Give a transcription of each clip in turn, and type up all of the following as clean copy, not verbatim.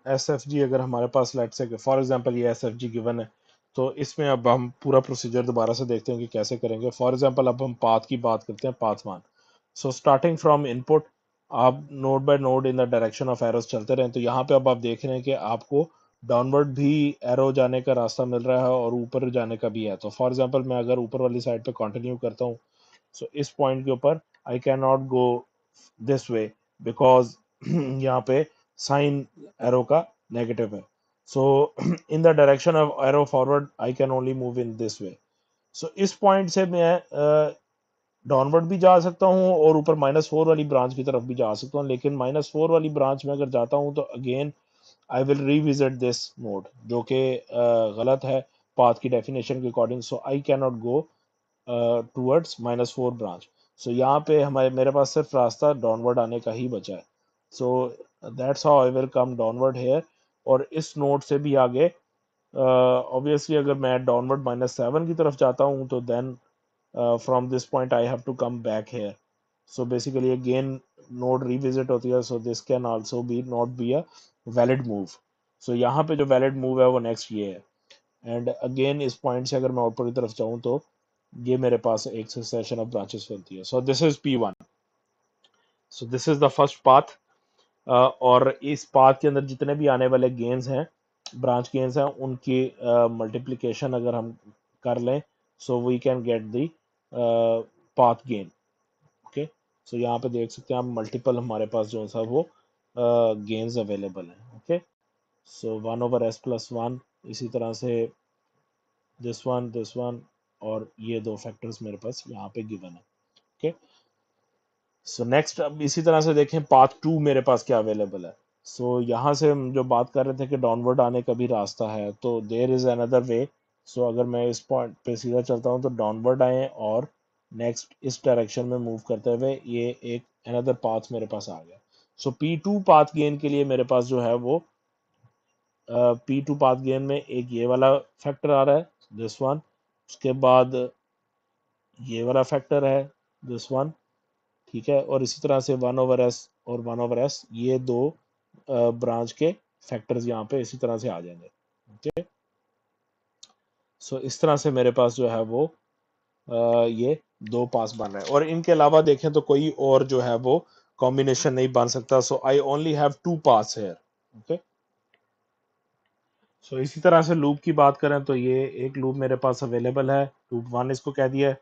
S F G अगर हमारे पास late से फॉर एग्जांपल ये एस एफ जी गिवन है, तो इसमें अब हम पूरा प्रोसीजर दोबारा से देखते हैं कि कैसे करेंगे। फॉर एग्जांपल अब हम पाथ की बात करते हैं, path 1। So starting from input आप node by node in the direction of arrows चलते रहें। तो यहाँ पे अब आप देख रहे हैं कि आपको डाउनवर्ड भी एरो जाने का रास्ता मिल रहा है और ऊपर जाने का भी है। तो फॉर एग्जांपल मैं अगर ऊपर वाली साइड पे कंटिन्यू करता हूँ, सो इस पॉइंट के ऊपर I can not go this way because यहाँ पे साइन एरो का नेगेटिव है। So in the direction of arrow forward I can only move in this way. So इस पॉइंट से मैं डाउनवर्ड भी जा सकता हूँ और ऊपर -4 वाली ब्रांच की तरफ भी जा सकता हूँ, लेकिन -4 वाली ब्रांच में अगर जाता हूँ तो again I will revisit this node, जो कि गलत है पाथ की डेफिनेशन के according. So I can not go towards -4 branch. So यहाँ पे हमारे मेरे पास सिर्फ रास्ता डाउनवर्ड आने का ही बचा है। So that's how I will come downward here. और इस नोड से भी आगे ऑब्वियसली अगर मैं डाउनवर्ड -7 की तरफ जाता हूँ तो then from this point I have to come back here. So basically again node revisit होती है, so this can also be not be a valid move. So यहाँ पे जो valid move है वो next ये है। and again इस point से अगर मैं ऊपर की तरफ जाऊँ तो ये मेरे पास एक succession of branches बनती है। So this is P1. So this is the first path. और इस पाथ के अंदर जितने भी आने वाले गेन्स हैं, ब्रांच गेन्स हैं, उनकी मल्टीप्लिकेशन अगर हम कर लें, so we can get the path gain. Okay, so यहाँ पे देख सकते हैं आप मल्टीपल हमारे पास जो सा वो गेन्स अवेलेबल हैं। ओके, सो 1/s+1, इसी तरह से दिस वन और ये दो फैक्टर्स मेरे पास यहाँ पे गिवन है। ओके, सो नेक्स्ट अब इसी तरह से देखें पाथ 2 मेरे पास क्या अवेलेबल है। सो यहाँ से हम जो बात कर रहे थे कि डाउनवर्ड आने का भी रास्ता है, तो देयर इज अनदर वे। सो अगर मैं इस पॉइंट पे सीधा चलता हूँ तो डाउनवर्ड आए और नेक्स्ट इस डायरेक्शन में मूव करते हुए ये एक अनदर पाथ मेरे पास आ गया। सो P2 पाथ गेन के लिए मेरे पास जो है वो P2 पाथ गेन में एक ये वाला फैक्टर आ रहा है, दिस वन। उसके बाद ये वाला फैक्टर है, दिस वन। ठीक है, और इसी तरह से 1/s और 1/s ये दो ब्रांच के फैक्टर्स यहाँ पे इसी तरह से आ जाएंगे। ओके, सो इस तरह से मेरे पास जो है वो ये दो पास बन रहे हैं और इनके अलावा देखें तो कोई और जो है वो कॉम्बिनेशन नहीं बन सकता। So I only have 2 paths here. Okay, so इसी तरह से लूप की बात करें तो ये एक लूप मेरे पास अवेलेबल है, लूप 1 इसको कह दिया है।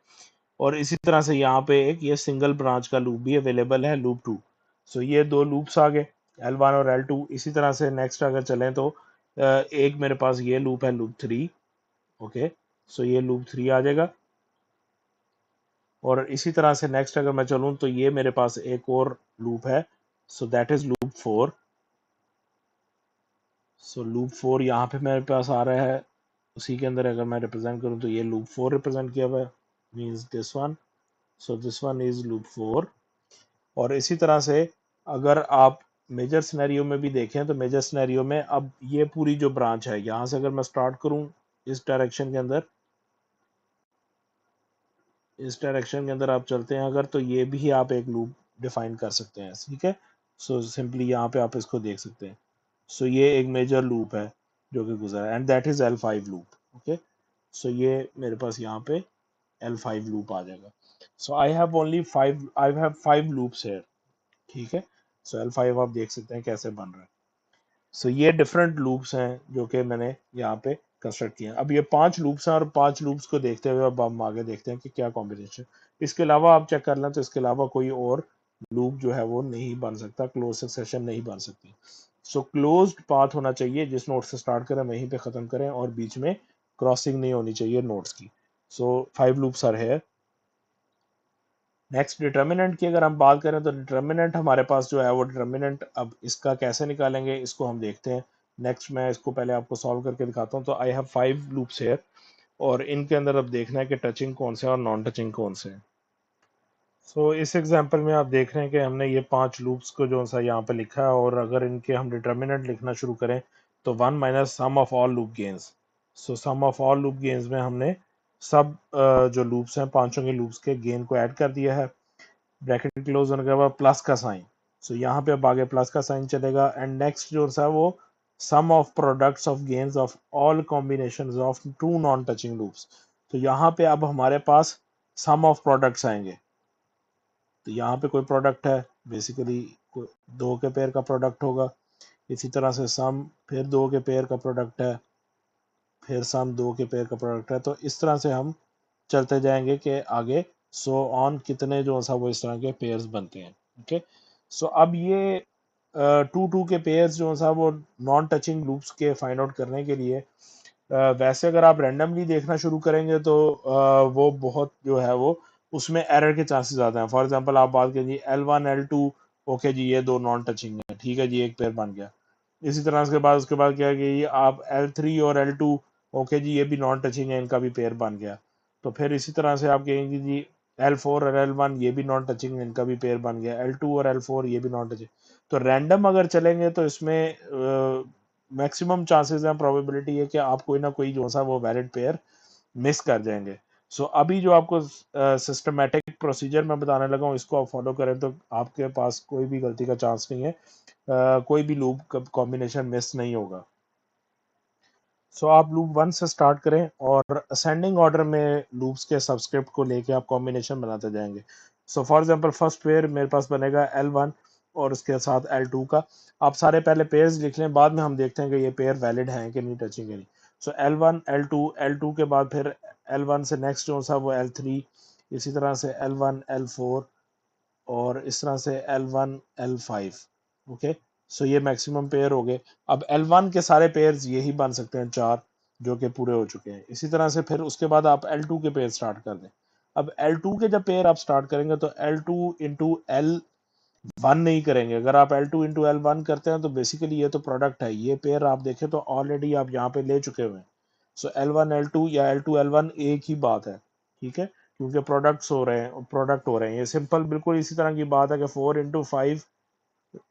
और इसी तरह से यहाँ पे एक ये सिंगल ब्रांच का लूप भी अवेलेबल है, लूप 2। सो ये दो लूप्स आ गए, L1 और L2। इसी तरह से नेक्स्ट अगर चलें तो एक मेरे पास ये लूप है, लूप 3। ओके, सो ये लूप 3 आ जाएगा। और इसी तरह से नेक्स्ट अगर मैं चलूँ तो ये मेरे पास एक और लूप है, so that is loop 4। So loop 4 यहाँ पे मेरे पास आ रहा है, उसी के अंदर अगर मैं रिप्रेजेंट करूँ तो ये लूप 4 रिप्रेजेंट किया हुआ है, means this one. So this one is loop 4। और इसी तरह से अगर आप मेजर सिनेरियो में भी देखें तो मेजर सिनेरियो में अब ये पूरी जो ब्रांच है, यहाँ से अगर मैं स्टार्ट करूँ इस डायरेक्शन के अंदर, इस डायरेक्शन के अंदर आप चलते हैं अगर, तो ये भी आप एक लूप डिफाइन कर सकते हैं। ठीक है, सो सिंपली यहाँ पे आप इसको देख सकते हैं। सो ये एक मेजर लूप है जो कि गुजरा है and that is L5 loop. Okay, so ये मेरे पास यहाँ पे L5 लूप आ जाएगा। So I have 5 loops here. ठीक है, सो L5 आप देख सकते हैं कैसे बन रहा है। सो ये डिफरेंट लूप्स हैं जो कि मैंने यहाँ पे कंस्ट्रक्ट किए हैं। अब ये 5 लूप्स हैं और 5 लूप्स को देखते हुए अब हम आगे देखते हैं कि क्या कॉम्बिनेशन। इसके अलावा आप चेक कर लें तो इसके अलावा कोई और लूप जो है वो नहीं बन सकता, क्लोज सक्सेशन नहीं बन सकती। सो क्लोज्ड पाथ होना चाहिए, जिस नोड से स्टार्ट करें वहीं पे खत्म करें और बीच में क्रॉसिंग नहीं होनी चाहिए नोड्स की। सो 5 लूप्स आर है। नेक्स्ट डिटर्मिनेंट की अगर हम बात करें तो डिटर्मिनेंट हमारे पास जो है वो डिटर्मिनेंट अब इसका कैसे निकालेंगे इसको हम देखते हैं। नेक्स्ट मैं इसको पहले आपको सॉल्व करके दिखाता हूँ। तो आई हैव 5 लूप्स हियर और इनके अंदर अब देखना है कि टचिंग कौन से और नॉन टचिंग कौन से हैं। सो इस एग्जांपल में आप देख रहे हैं कि हमने ये 5 लूप्स को जो सा यहाँ पे लिखा है और अगर इनके हम डिटर्मिनेंट लिखना शुरू करें तो 1 minus sum of all loop gains. So sum of all loop gains में हमने सब जो लूप्स हैं पांचों के लूप्स के गेन को ऐड कर दिया है, ब्रैकेट क्लोज होने के बाद प्लस का साइन। सो यहाँ पे अब आगे प्लस का साइन चलेगा एंड नेक्स्ट जो सा वो sum of products of gains of all combinations of two non touching loops. तो यहाँ पे अब हमारे पास सम ऑफ प्रोडक्ट्स आएंगे। तो यहाँ पे कोई प्रोडक्ट है, बेसिकली दो के पेयर का प्रोडक्ट होगा। इसी तरह से सम फिर दो के पेयर का प्रोडक्ट है, फिर सम दो के पेयर का प्रोडक्ट है। तो इस तरह से हम चलते जाएंगे कि आगे सो ऑन कितने जो सा वो इस तरह के पेयर्स बनते हैं। ओके, सो अब ये टू टू के पेयर्स जो सा वो नॉन टचिंग लूप्स के फाइंड आउट करने के लिए वैसे अगर आप रैंडमली देखना शुरू करेंगे तो वो बहुत जो है वो उसमें एरर के चांसेस ज़्यादा हैं। फॉर एग्जांपल आप बात कीजिए L1 L2, ओके जी ये दो नॉन टचिंग है, ठीक है जी एक पेयर बन गया। इसी तरह उसके बाद क्या है कि आप L3 और L2, ओके जी ये भी नॉन टचिंग है, इनका भी पेयर बन गया। तो फिर इसी तरह से आप कहेंगे जी L4 और L1 ये भी नॉन टचिंग है, इनका भी पेयर बन गया। L2 और L4 ये भी नॉन टचिंग। तो रैंडम अगर चलेंगे तो इसमें मैक्सिमम चांसेस हैं, प्रोबेबिलिटी है कि आप कोई ना कोई जो सा वो वैलिड पेयर मिस कर जाएंगे। सो अभी जो आपको सिस्टमेटिक प्रोसीजर मैं बताने लगा हूँ, इसको आप फॉलो करें तो आपके पास कोई भी गलती का चांस नहीं है, कोई भी लूप कॉम्बिनेशन मिस नहीं होगा। सो आप लूप वन से स्टार्ट करें और असेंडिंग ऑर्डर में लूप्स के सबस्क्रिप्ट को लेके आप कॉम्बिनेशन बनाते जाएंगे। So for example first pair मेरे पास बनेगा L1 और उसके साथ L2 का। आप सारे पहले पेयर्स लिख लें, बाद में हम देखते हैं कि ये पेयर वैलिड हैं कि नहीं, टचिंग है नहीं। सो L1 L2, L2 के बाद फिर L1 से नेक्स्ट जो सा वो L3, इसी तरह से L1 L4 और इस तरह से L1 L5। ओके, सो ये मैक्सिमम पेयर हो गए। अब L1 के सारे पेयर्स यही बन सकते हैं, चार जो कि पूरे हो चुके हैं। इसी तरह से फिर उसके बाद आप L2 के पेयर स्टार्ट कर दें। अब L2 के जब पेयर आप स्टार्ट करेंगे तो L2 इंटू L1 नहीं करेंगे। अगर आप L2 इंटू L1 करते हैं तो बेसिकली ये तो प्रोडक्ट है, ये पेयर आप देखें तो ऑलरेडी आप यहाँ पे ले चुके हुए हैं। सो L1 L2 या L2 L1 एक ही बात है, ठीक है, क्योंकि प्रोडक्ट्स हो रहे हैं, प्रोडक्ट हो रहे हैं। ये सिंपल बिल्कुल इसी तरह की बात है कि 4 इंटू 5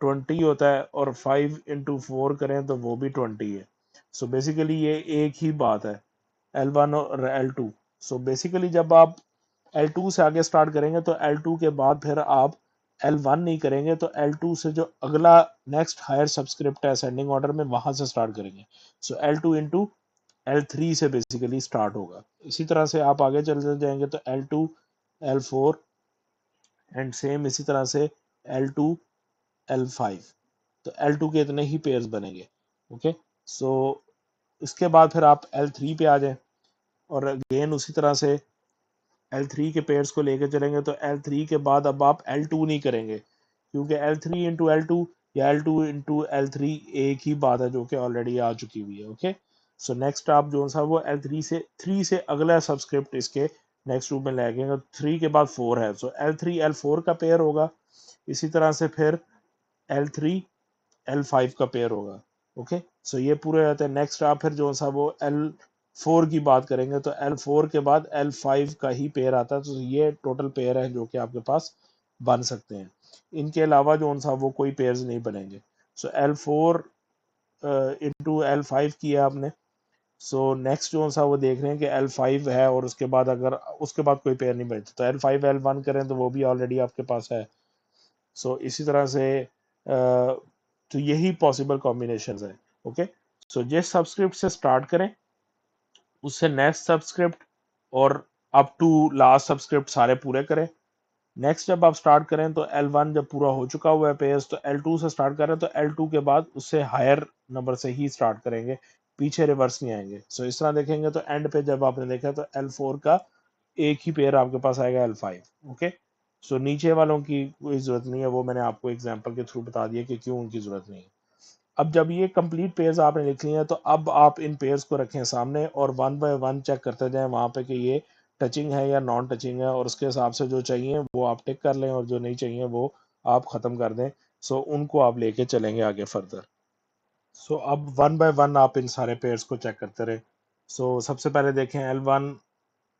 20 होता है और 5 इंटू 4 करें तो वो भी 20 है। सो बेसिकली ये एक ही बात है, L1 और L2। सो बेसिकली जब आप L2 से आगे स्टार्ट करेंगे तो L2 के बाद फिर आप L1 नहीं करेंगे, तो L2 से जो अगला नेक्स्ट हायर सबस्क्रिप्ट है असेंडिंग ऑर्डर में वहां से स्टार्ट करेंगे। सो L2 इंटू L3 से बेसिकली स्टार्ट होगा। इसी तरह से आप आगे चलते जाएंगे तो L2 L4 एंड सेम इसी तरह से L2 L5। तो L2 के इतने ही पेयर्स बनेंगे। ओके, सो इसके बाद फिर आप L3 पे आ जाएं और अगेन उसी तरह से L3 के पेयर्स को लेकर चलेंगे। तो L3 के बाद अब आप L2 नहीं करेंगे, क्योंकि L3 इंटू L2 या L2 इंटू L3 एक ही बात है जो कि ऑलरेडी आ चुकी हुई है। ओके, सो नेक्स्ट आप जो सा वो L3 से अगला सब्सक्रिप्ट इसके नेक्स्ट रूप में लगेगा। 3 के बाद 4 है, सो L3 L4 का पेयर होगा। इसी तरह से फिर L3 L5 का पेयर होगा। ओके, सो ये पूरे रहते हैं। नेक्स्ट आप फिर जो सा वो L4 की बात करेंगे तो L4 के बाद L5 का ही पेयर आता है। तो ये टोटल पेयर है जो कि आपके पास बन सकते हैं। इनके अलावा जो सा वो कोई पेयर्स नहीं बनेंगे। सो L4 इंटू L5 किया आपने। सो नेक्स्ट जो सा वो देख रहे हैं कि L5 है और उसके बाद अगर उसके बाद कोई पेयर नहीं बचता तो L5 L1 करें तो वो भी ऑलरेडी आपके पास है। सो इसी तरह से तो यही पॉसिबल कॉम्बिनेशंस है। ओके, सो जिस सबस्क्रिप्ट से स्टार्ट करें उससे नेक्स्ट सबस्क्रिप्ट और अप टू लास्ट सबस्क्रिप्ट सारे पूरे करें। नेक्स्ट जब आप स्टार्ट करें तो L1 जब पूरा हो चुका हुआ है पेयर्स तो L2 से स्टार्ट करें तो L2 के बाद उससे हायर नंबर से ही स्टार्ट करेंगे, पीछे रिवर्स नहीं आएंगे। सो इस तरह देखेंगे तो एंड पे जब आपने देखा तो L4 का एक ही पेयर आपके पास आएगा, L5। ओके, सो नीचे वालों की कोई जरूरत नहीं है, वो मैंने आपको एग्जांपल के थ्रू बता दिया कि क्यों उनकी जरूरत नहीं है। अब जब ये कंप्लीट पेयर्स आपने लिख लिए हैं तो अब आप इन पेयर्स को रखें सामने और वन बाय वन चेक करते जाएं वहां पे कि ये टचिंग है या नॉन टचिंग है, और उसके हिसाब से जो चाहिए वो आप टिक कर लें और जो नहीं चाहिए वो आप ख़त्म कर दें। सो उनको आप लेके चलेंगे आगे फर्दर। सो अब वन बाय वन आप इन सारे पेयर्स को चेक करते रहे। सो सबसे पहले देखें L1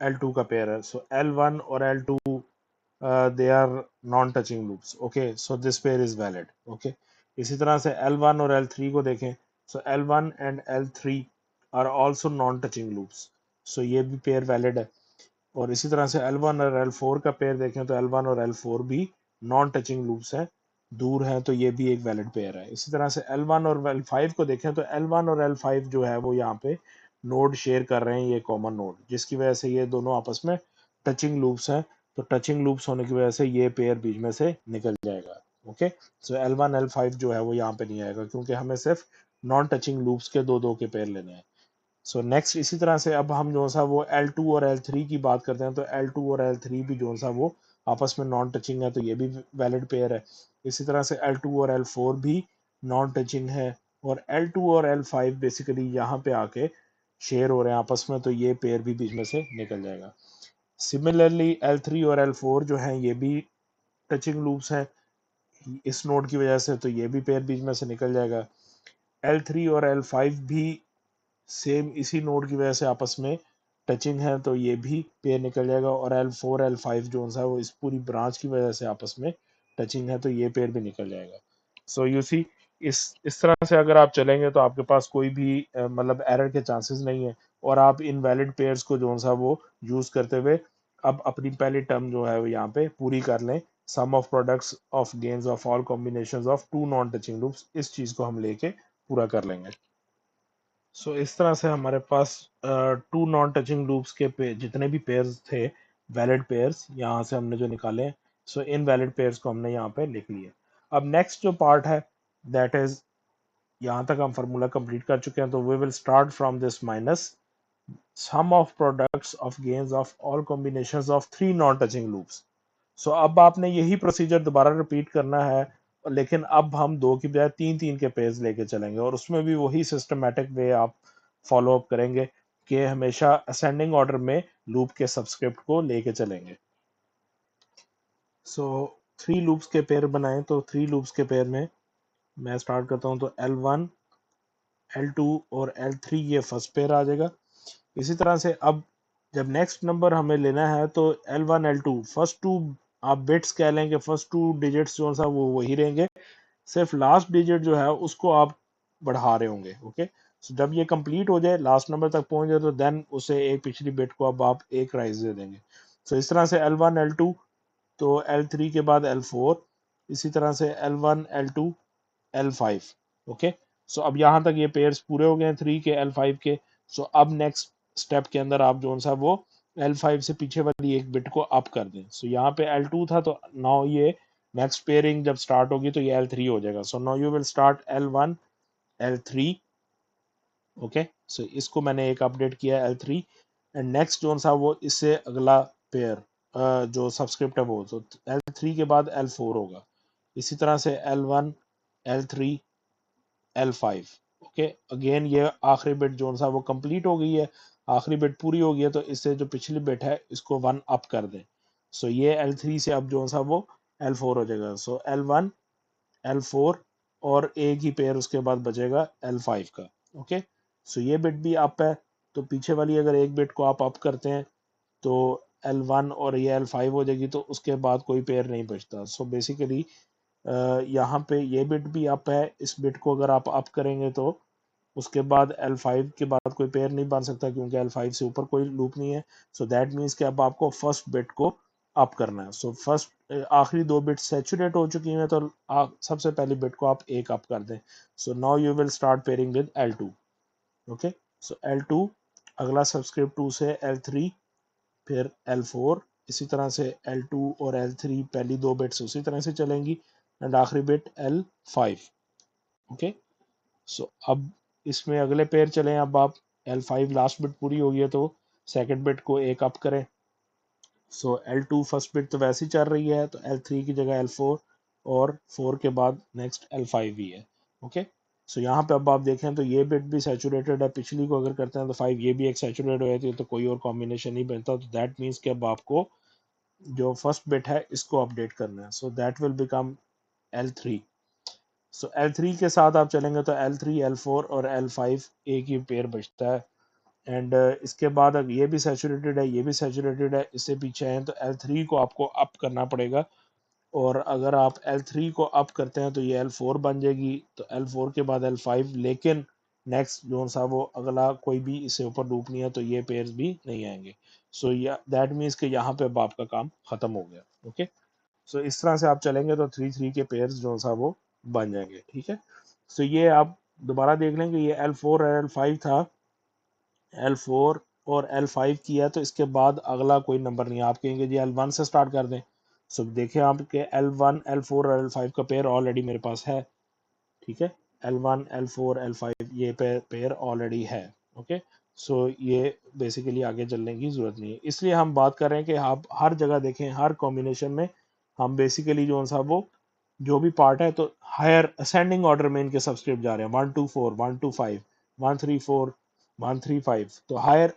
L2 का पेयर है। सो L1 और L2 they are non-touching loops. Okay, so this pair is valid. Okay, इसी तरह से L1 और L3 को देखें। So L1 and L3 are also non-touching loops. So ये भी पेयर वैलिड है। और इसी तरह से L1 और L4 का पेयर देखें तो L1 और L4 भी नॉन टचिंग लूप्स हैं दूर हैं तो ये भी एक वैलिड पेयर है। इसी तरह से L1 और L5 को देखें तो L1 और L5 जो है वो यहाँ पे नोड शेयर कर रहे हैं, ये कॉमन नोड, जिसकी वजह से ये दोनों आपस में टचिंग लूप्स हैं। तो टचिंग लूप्स होने की वजह से ये पेयर बीच में से निकल जाएगा। ओके, सो L1 L5 जो है वो यहाँ पे नहीं आएगा, क्योंकि हमें सिर्फ नॉन टचिंग लूप्स के दो दो के पेयर लेने हैं। सो नेक्स्ट इसी तरह से अब हम जो सा वो L2 और L3 की बात करते हैं, तो L2 और L3 भी जो सा वो आपस में नॉन टचिंग है, तो ये भी वैलिड पेयर है। इसी तरह से L2 और L4 भी नॉन टचिंग है, और L2 और L5 बेसिकली यहाँ पे आके शेयर हो रहे हैं आपस में, तो ये पेयर भी बीच में से निकल जाएगा। सिमिलरली L3 और L4 जो हैं ये भी टचिंग लूप्स हैं इस नोड की वजह से, तो ये भी पेयर बीच में से निकल जाएगा। L3 और L5 भी सेम इसी नोड की वजह से आपस में टचिंग है, तो ये भी पेयर निकल जाएगा। और L4 L5 जो सा वो इस पूरी ब्रांच की वजह से आपस में टचिंग है, तो ये पेयर भी निकल जाएगा। सो यू सी, इस तरह से अगर आप चलेंगे तो आपके पास कोई भी मतलब एरर के चांसेस नहीं है, और आप इनवैलिड पेयर्स को जो सा वो यूज करते हुए अब अपनी पहली टर्म जो है वो यहाँ पे पूरी कर लें। Sum of products of gains of all combinations of two non touching loops, इस चीज को हम लेके पूरा कर लेंगे। सो इस तरह से हमारे पास टू नॉन टचिंग लूप्स के जितने भी पेयर्स थे, वैलिड पेयर्स यहाँ से हमने जो निकाले, सो इन वैलिड पेयर्स को हमने यहाँ पे लिख लिया। अब नेक्स्ट जो पार्ट है दैट इज, यहाँ तक हम फार्मूला कंप्लीट कर चुके हैं, तो we will start from this minus sum of products of gains of all combinations of three non touching loops। सो अब आपने यही प्रोसीजर दोबारा रिपीट करना है, लेकिन अब हम दो की बजाय तीन तीन के पेज लेके चलेंगे, और उसमें भी वही सिस्टमेटिक वे आप फॉलो अप करेंगे कि हमेशा असेंडिंग ऑर्डर में लूप के सबस्क्रिप्ट को लेके चलेंगे। सो थ्री लूप्स के पेयर बनाएं, तो थ्री लूप्स के पेयर में मैं स्टार्ट करता हूं, तो L1 L2 और L3 ये फर्स्ट पेयर आ जाएगा। इसी तरह से अब जब नेक्स्ट नंबर हमें लेना है, तो L1 L2 फर्स्ट टू आप बिट्स कह लें कि फर्स्ट टू डिजिट्स जो सा वो वही रहेंगे, सिर्फ लास्ट डिजिट जो है उसको आप बढ़ा रहे होंगे। ओके, सो जब ये कंप्लीट हो जाए, लास्ट नंबर तक पहुंच जाए, तो देन उसे एक पिछली बिट को अब आप एक राइज दे देंगे। सो इस तरह से L1 L2, तो L3 के बाद L4, इसी तरह से L1 L2 L5। ओके, सो अब यहाँ तक ये पेयर्स पूरे हो गए हैं 3 के L5 के। सो अब नेक्स्ट स्टेप के अंदर आप जो सा वो L5 से पीछे वाली एक बिट को अप कर दें। सो यहाँ पे L2 था, तो नाउ ये नेक्स्ट पेयरिंग जब स्टार्ट होगी तो ये L3 हो जाएगा। So now you will start L1 L3। Okay, so इसको मैंने एक अपडेट किया L3, एंड नेक्स्ट जो सा वो इससे अगला पेयर जो सब्सक्रिप्ट है वो, तो L3 के बाद L4 होगा। इसी तरह से L1 L3 L5। Okay, again ये आखिरी बिट जो सा वो कंप्लीट हो गई है, आखिरी बिट पूरी हो गई है, तो इससे जो पिछली बिट है इसको 1 अप कर दें। सो ये L3 से अब जो सा वो L4 हो जाएगा। सो L1 L4 और एक ही पेयर उसके बाद बचेगा L5 का। ओके, सो ये बिट भी अप है, तो पीछे वाली अगर एक बिट को आप अप करते हैं तो L1 और ये L5 हो जाएगी, तो उसके बाद कोई पेयर नहीं बचता। सो बेसिकली यहाँ पे ये बिट भी अप है, इस बिट को अगर आप अप करेंगे तो उसके बाद L5 के बाद कोई पेयर नहीं बन सकता, क्योंकि L5 से ऊपर कोई लूप नहीं है। सो दैट मीन्स कि अब आपको फर्स्ट बिट को अप करना है। सो फर्स्ट आखिरी दो बिट सेचुरेट हो चुकी हैं, तो सबसे पहली बिट को आप एक अप कर दें। सो now you will start pairing with L2। Okay, so L2 अगला सब्सक्रिप्ट 2 से L3, फिर L4, इसी तरह से L2 और L3 पहली दो बिट्स उसी तरह से चलेंगी, एंड आखिरी बिट L5। ओके, सो अब इसमें अगले पेयर चले, अब आप L5 लास्ट बिट पूरी होगी है, तो सेकंड बिट को एक अप करें। सो L2 फर्स्ट बिट तो वैसे ही चल रही है, तो L3 की जगह L4, और 4 के बाद नेक्स्ट L5 ही है। ओके, सो यहाँ पे अब आप देखें तो ये बिट भी सैचुरेटेड है, पिछली को अगर करते हैं तो 5 ये भी एक सैचुरेट हो जाती है, तो कोई और कॉम्बिनेशन नहीं बनता। तो दैट मीन्स कि अब आपको जो फर्स्ट बिट है इसको अपडेट करना है। So that will become L3। So L3 के साथ आप चलेंगे तो L3 L4 और L5 एक ही पेयर बचता है, एंड इसके बाद अब ये भी सैचुरेटेड है, ये भी सैचुरेटेड है, इससे पीछे हैं, तो L3 को आपको अप करना पड़ेगा। और अगर आप L3 को अप करते हैं तो ये L4 बन जाएगी, तो L4 के बाद L5, लेकिन नेक्स्ट जो सा वो अगला कोई भी इससे ऊपर लूप नहीं है, तो ये पेयर्स भी नहीं आएंगे। सो दैट मीन्स कि यहाँ पे अब आपका काम खत्म हो गया। ओके, सो इस तरह से आप चलेंगे तो 3 3 के पेयर्स जो सा वो बन जाएंगे, ठीक है। सो ये आप दोबारा देख लेंगे, ये L4 और L5 था, L4 और L5 किया, तो इसके बाद अगला कोई नंबर नहीं है। आप कहेंगे जी L1 से स्टार्ट कर दें, सो देखिए आपके L1 L4 और L5 का पेयर ऑलरेडी मेरे पास है, ठीक है। L1 L4 L5 ये पेयर ऑलरेडी है, ओके। सो ये बेसिकली आगे चलने की जरूरत नहीं है, इसलिए हम बात कर रहे हैं कि आप हर जगह देखें, हर कॉम्बिनेशन में हम बेसिकली जो सा वो जो भी पार्ट है, तो हायर असेंडिंग ऑर्डर में इनके सबस्क्रिप्ट जा रहे हैं, 1 2 4 1 2 5 1 3 4 1 3 5, तो हायर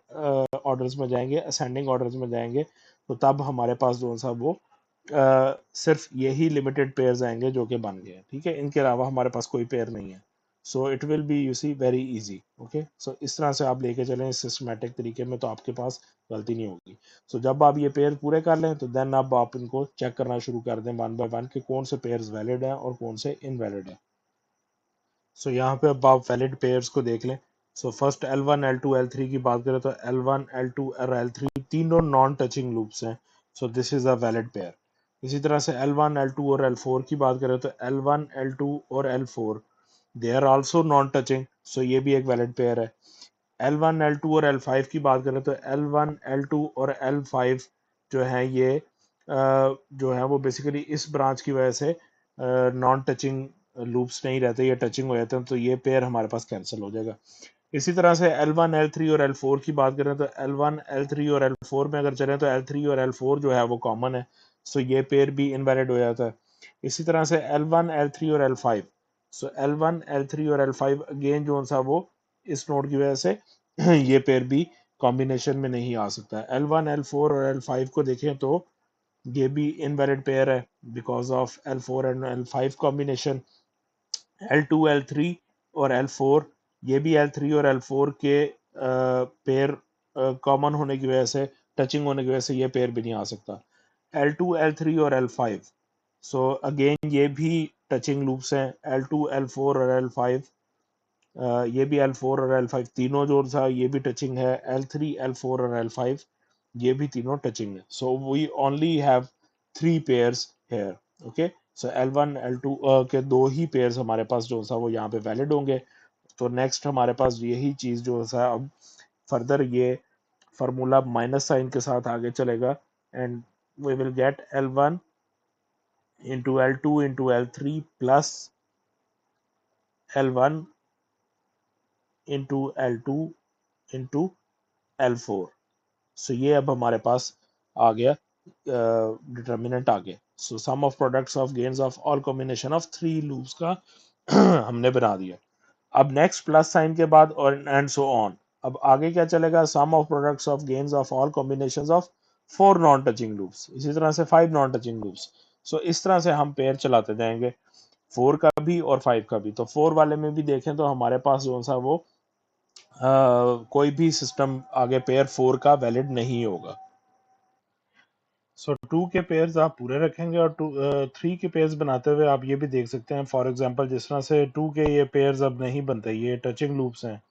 ऑर्डर्स में जाएंगे, असेंडिंग ऑर्डर्स में जाएंगे, तो तब हमारे पास जो सा वो सिर्फ यही लिमिटेड पेयर्स आएंगे जो कि बन गए, ठीक है। इनके अलावा हमारे पास कोई पेयर नहीं है। So it will be you see very easy, okay. So इस तरह से आप लेके चलें सिस्टमेटिक तरीके में, तो आपके पास गलती नहीं होगी। सो जब आप ये पेयर पूरे कर लें, तो देन अब आप इनको चेक करना शुरू कर दें वन बाय वन कि कौन से पेयर्स वैलिड हैं और कौन से इनवैलिड हैं। सो यहाँ पे अब आप वैलिड पेयर्स को देख लें। So first L1 L2 L3 की बात करें, तो L1 L2 और L3 तीनों नॉन टचिंग लूप्स हैं, सो this is a valid pair. इसी तरह से L1 L2 और L4 की बात करें, तो L1 L2 और L4 they are also non touching, so ये भी एक वैलिड पेयर है। L1 L2 और L5 की बात करें, तो L1 L2 और L5 जो है ये जो है वो बेसिकली इस ब्रांच की वजह से नॉन टचिंग लूप्स नहीं रहते, ये टचिंग हो जाते हैं, तो ये पेयर हमारे पास कैंसिल हो जाएगा। इसी तरह से L1 L3 और L4 की बात करें, तो L1 L3 और L4 में अगर चलें, तो L3 और L4 जो है वो कॉमन है, सो ये पेयर भी इनवैलिड हो जाता है। इसी तरह से L1 L3 और L5, सो L1 L3 और L5 अगेन जो सा वो इस नोड की वजह से ये पेयर भी कॉम्बिनेशन में नहीं आ सकता। L1 L4 और L5 को देखें तो ये भी इनवैलिड पेयर है because of L4 and L5 combination. L2 L3 और L4 ये भी L3 और L4 के पेयर कॉमन होने की वजह से, टचिंग होने की वजह से ये पेयर भी नहीं आ सकता। L2 L3 और L5, सो अगेन ये भी टचिंग लूप्स हैं, L2 L4 और L5, ये भी L4 और L5 तीनों जो था ये भी टचिंग है, L3 L4 और L5 ये भी तीनों टचिंग है। So we only have 3 pairs here, okay. So L1 L2 के 2 ही पेयर्स हमारे पास जो था वो यहाँ पे वैलिड होंगे। तो नेक्स्ट हमारे पास यही चीज जो था, अब फर्दर ये फार्मूला माइनस साइन के साथ आगे चलेगा, and we will get L1 into L2 into L3 plus L1 into L2 into L4। So ये अब हमारे पास आ गया, डिटर्मिनेंट आ गया। So sum of products of gains of all combination of 3 loops का हमने बना दिया। अब नेक्स्ट प्लस साइन के बाद और एंड सो ऑन, अब आगे क्या चलेगा, sum of products of gains of all combinations of 4 non touching loops, इसी तरह से 5 नॉन टचिंग लूप्स। सो इस तरह से हम पेयर चलाते जाएंगे, 4 का भी और 5 का भी। तो 4 वाले में भी देखें तो हमारे पास जो सा वो कोई भी सिस्टम आगे पेयर 4 का वैलिड नहीं होगा। सो 2 के पेयर्स आप पूरे रखेंगे, और 3 के पेयर्स बनाते हुए आप ये भी देख सकते हैं, फॉर एग्जांपल जिस तरह से 2 के ये पेयर्स अब नहीं बनते, ये टचिंग लूप्स हैं।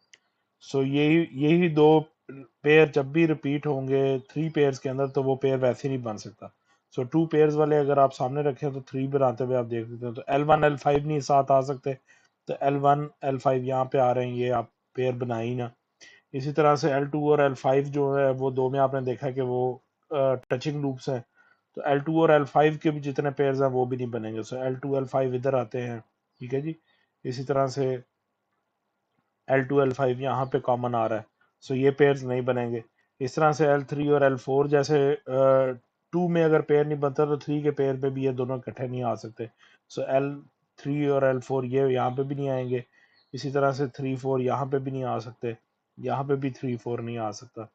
सो यही यही 2 पेयर जब भी रिपीट होंगे 3 पेयर्स के अंदर, तो वो पेयर वैसे नहीं बन सकता। सो 2 पेयर्स वाले अगर आप सामने रखें, तो 3 बनाते हुए आप देख सकते हैं, तो L1 L5 नहीं साथ आ सकते, तो L1 L5 यहाँ पे आ रहे हैं, ये आप पेयर बनाए ही ना। इसी तरह से L2 और L5 जो है वो दो में आपने देखा कि वो टचिंग लूप्स हैं, तो L2 और L5 के भी जितने पेयर्स हैं वो भी नहीं बनेंगे। सो L2 L5 इधर आते हैं, ठीक है जी। इसी तरह से L2 L5 यहाँ पे कॉमन आ रहा है, सो ये पेयर्स नहीं बनेंगे। इस तरह से L3 और L4 जैसे 2 में अगर पेयर नहीं बनता, तो 3 के पेयर पे भी ये दोनों इकट्ठे नहीं आ सकते। सो L3 और L4 ये यहाँ पे भी नहीं आएंगे। इसी तरह से 3 4 यहाँ पे भी नहीं आ सकते, यहाँ पे भी 3 4 नहीं आ सकता।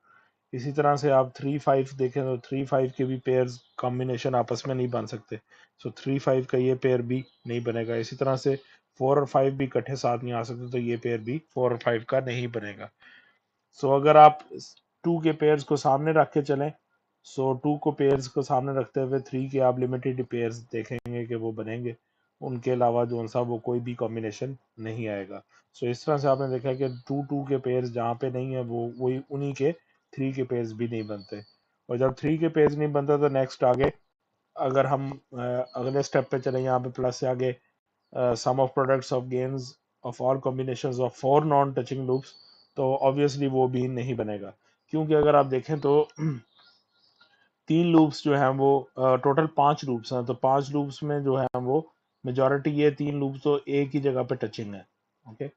इसी तरह से आप 3 5 देखें, तो 3 5 के भी पेयर्स कॉम्बिनेशन आपस में नहीं बन सकते, सो 3 5 का ये पेयर भी नहीं बनेगा। इसी तरह से 4 और 5 भी इकट्ठे साथ नहीं आ सकते, तो ये पेयर भी 4 और 5 का नहीं बनेगा। सो अगर आप 2 के पेयर्स को सामने रख के चलें, सो 2 को पेयर्स को सामने रखते हुए 3 के आप लिमिटेड पेयर्स देखेंगे कि वो बनेंगे, उनके अलावा जो सा वो कोई भी कॉम्बिनेशन नहीं आएगा। सो इस तरह से आपने देखा कि 2 के पेयर्स जहाँ पे नहीं है, वो वही उन्हीं के 3 के पेयर्स भी नहीं बनते। और जब 3 के पेयर्स नहीं बनता, तो नेक्स्ट आगे अगर हम अगले स्टेप पे चले, यहाँ पे प्लस से आगे sum of products of gains of all combinations of 4 non touching loops, तो ऑब्वियसली वो भी नहीं बनेगा, क्योंकि अगर आप देखें तो 3 लूप्स जो हैं वो टोटल 5 लूप्स हैं, तो 5 लूप्स में जो है वो मेजॉरिटी ये 3 लूप्स तो एक ही जगह पे टचिंग है। ओके,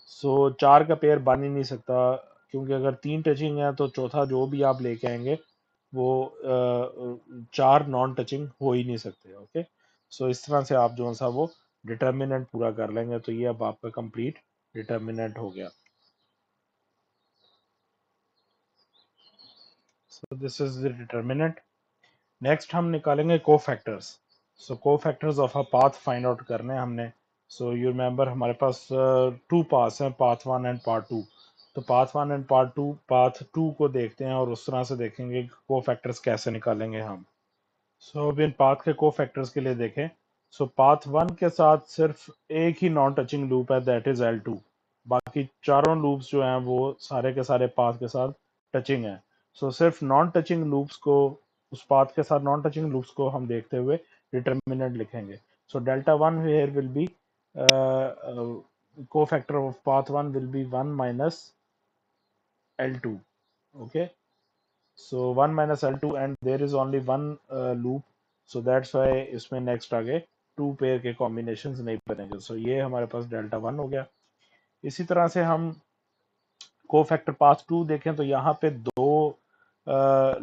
सो 4 का पेयर बन ही नहीं सकता, क्योंकि अगर 3 टचिंग है तो चौथा जो भी आप लेके आएंगे वो 4 नॉन टचिंग हो ही नहीं सकते। ओके, सो इस तरह से आप जो सा वो डिटर्मिनेंट पूरा कर लेंगे, तो ये अब आपका कंप्लीट डिटर्मिनेंट हो गया। So this is the determinant. Next हम निकालेंगे cofactors. So cofactors of a path find out करने हैं हमने। सो यू रिमेंबर हमारे पास टू पाथ्स हैं, path one and part two. तो path one and path two को देखते हैं और उस तरह से देखेंगे कि कोफैक्टर्स कैसे निकालेंगे हम। सो अब इन पाथ के कोफैक्टर्स के लिए देखें। सो पाथ वन के साथ सिर्फ एक ही नॉन टचिंग लूप है, दैट इज L2। बाकी चारों लूप्स जो हैं वो सारे के सारे पाथ के साथ टचिंग है। सो सिर्फ नॉन टचिंग लूप्स को, उस पाथ के साथ नॉन टचिंग लूप्स को हम देखते हुए डिटर्मिनेंट लिखेंगे। So delta one here will be co-factor of path 1 will be 1 minus L2. Okay, so 1 minus L2 and there is only one loop, so that's why इसमें next आगे to pair के combinations नहीं बनेंगे। सो ये हमारे पास delta one हो गया। इसी तरह से हम को फैक्टर पाथ टू देखें तो यहाँ पे दो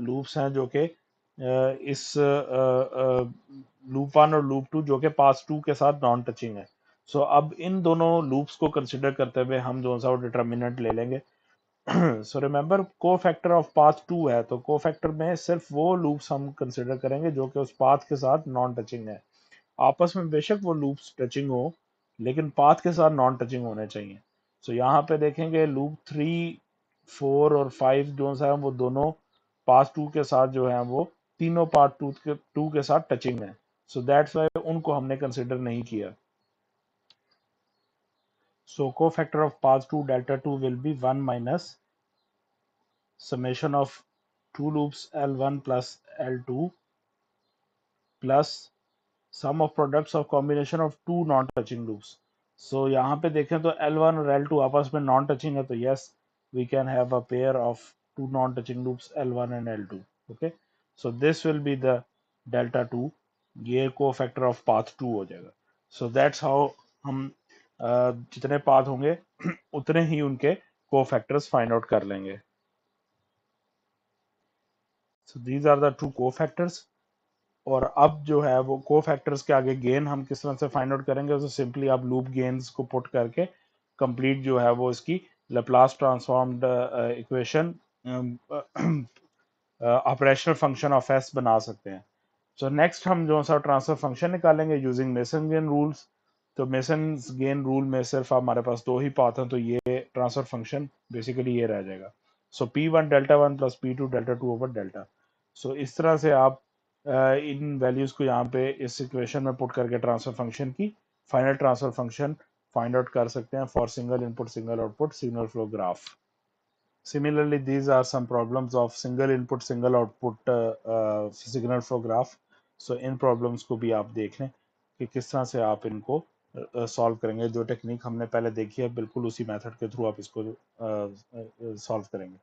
लूप्स हैं जो कि इस लूप वन और लूप टू जो कि पाथ टू के साथ नॉन टचिंग है। सो अब इन दोनों लूप्स को कंसिडर करते हुए हम जो सा डिटर्मिनेंट ले लेंगे। सो रिमेंबर को फैक्टर ऑफ पाथ टू है, तो को फैक्टर में सिर्फ वो लूप्स हम कंसिडर करेंगे जो कि उस पाथ के साथ नॉन टचिंग है। आपस में बेशक वो लूप्स टचिंग हो, लेकिन पाथ के साथ नॉन टचिंग होने चाहिए। सो यहाँ पे देखेंगे लूप 3, 4 और 5 जो है वो दोनों पाथ टू के साथ जो है वो तीनों पार्ट टू के साथ टचिंग है। सो दैट्स वाई उनको हमने कंसिडर नहीं किया। So cofactor of path two delta two will be 1 minus summation of two loops L1 plus L2 plus sum of products of combination of two non-touching loops. So यहाँ पे देखें तो L1 और L2 आपस में non touching है, तो yes we can have a pair of two non-touching loops L1 and L2. Okay, so this will be the delta 2, ये co-factor of path 2 हो जाएगा। So that's how हम जितने पाथ होंगे उतने ही उनके co-factors find out कर लेंगे। So these are the two co-factors। और अब जो है वो को फैक्टर्स के आगे गेन हम किस तरह से फाइंड आउट करेंगे, तो सिंपली आप लूप गेन्स को पुट करके कंप्लीट जो है वो इसकी Laplace transformed equation operational function of S बना सकते हैं। सो नेक्स्ट हम जो सा ट्रांसफर फंक्शन निकालेंगे यूजिंग मेसन गेन रूल्स। तो मेसन गेन रूल में सिर्फ हमारे पास दो ही पाथ हैं, तो ये ट्रांसफर फंक्शन बेसिकली ये रह जाएगा। So P one delta one plus P two delta two over delta. So इस तरह से आप इन वैल्यूज को यहाँ पे इस इक्वेशन में पुट करके ट्रांसफर फंक्शन की final transfer function find out कर सकते हैं for single input single output signal flow graph. Similarly, these are some problems of single input, single output signal flow graph. So in problems को भी आप देख लें कि किस तरह से आप इनको सॉल्व करेंगे। जो टेक्निक हमने पहले देखी है बिल्कुल उसी मेथड के थ्रू आप इसको सॉल्व करेंगे।